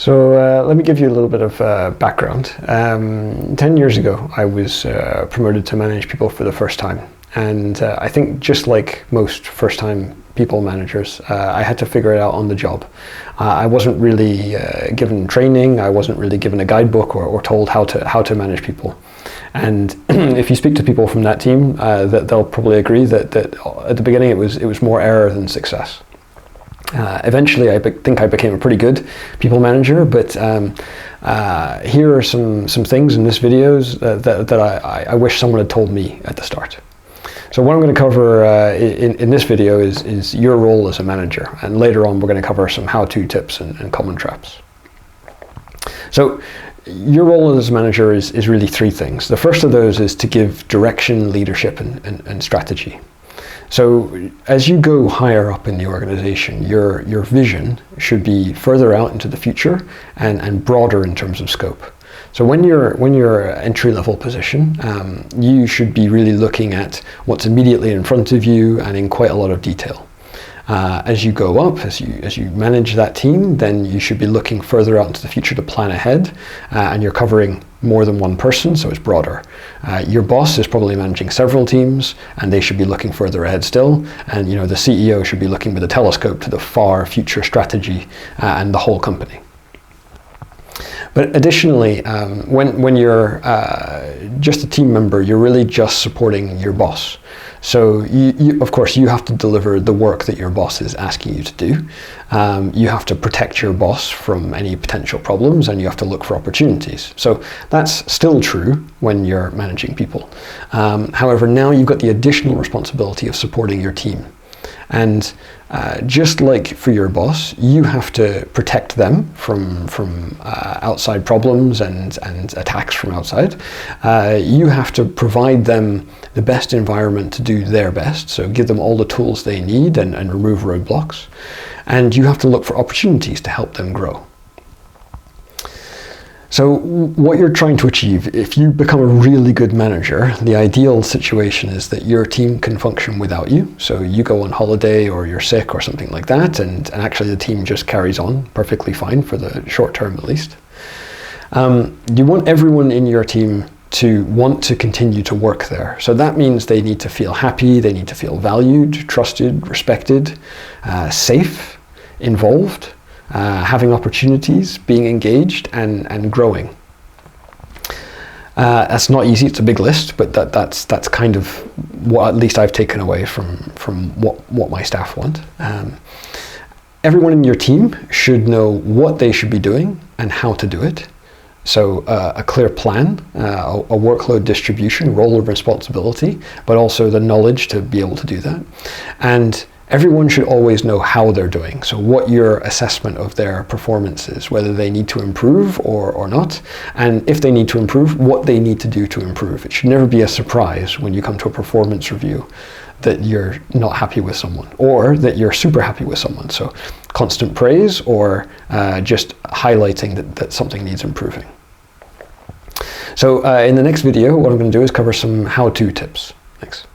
Let me give you a little bit of background. 10 years ago, I was promoted to manage people for the first time. And I think just like most first-time people managers, I had to figure it out on the job. I wasn't really given training, I wasn't really given a guidebook or told how to manage people. And if you speak to people from that team, they'll probably agree that at the beginning it was more error than success. Eventually, I think I became a pretty good people manager, but here are some things in this videos that I wish someone had told me at the start. So what I'm going to cover in this video is your role as a manager, and later on we're going to cover some how-to tips and common traps. So your role as a manager is really three things. The first of those is to give direction, leadership, and strategy. So as you go higher up in the organization, your vision should be further out into the future and broader in terms of scope. So when you're entry-level position, you should be really looking at what's immediately in front of you and in quite a lot of detail. As you go up, as you manage that team, then you should be looking further out into the future to plan ahead, and you're covering more than one person, so it's broader. Your boss is probably managing several teams, and they should be looking further ahead still, and the CEO should be looking with a telescope to the far future strategy and the whole company. But additionally, when you're just a team member, you're really just supporting your boss. So of course, you have to deliver the work that your boss is asking you to do. You have to protect your boss from any potential problems, and you have to look for opportunities. So that's still true when you're managing people. However, now you've got the additional responsibility of supporting your team. And just like for your boss, you have to protect them from outside problems and attacks from outside. You have to provide them the best environment to do their best, so give them all the tools they need and remove roadblocks. And you have to look for opportunities to help them grow. So what you're trying to achieve, if you become a really good manager, the ideal situation is that your team can function without you. So you go on holiday or you're sick or something like that, and actually the team just carries on perfectly fine for the short term at least. You want everyone in your team to want to continue to work there. So that means they need to feel happy, they need to feel valued, trusted, respected, safe, involved. Having opportunities, being engaged, and growing. That's not easy, it's a big list, but that's kind of what at least I've taken away from what my staff want. Everyone in your team should know what they should be doing and how to do it. So a clear plan, a workload distribution, role of responsibility, but also the knowledge to be able to do that. And everyone should always know how they're doing. So what your assessment of their performance is, whether they need to improve or not, and if they need to improve, what they need to do to improve. It should never be a surprise when you come to a performance review that you're not happy with someone or that you're super happy with someone. So constant praise or just highlighting that something needs improving. So in the next video, what I'm going to do is cover some how-to tips. Thanks.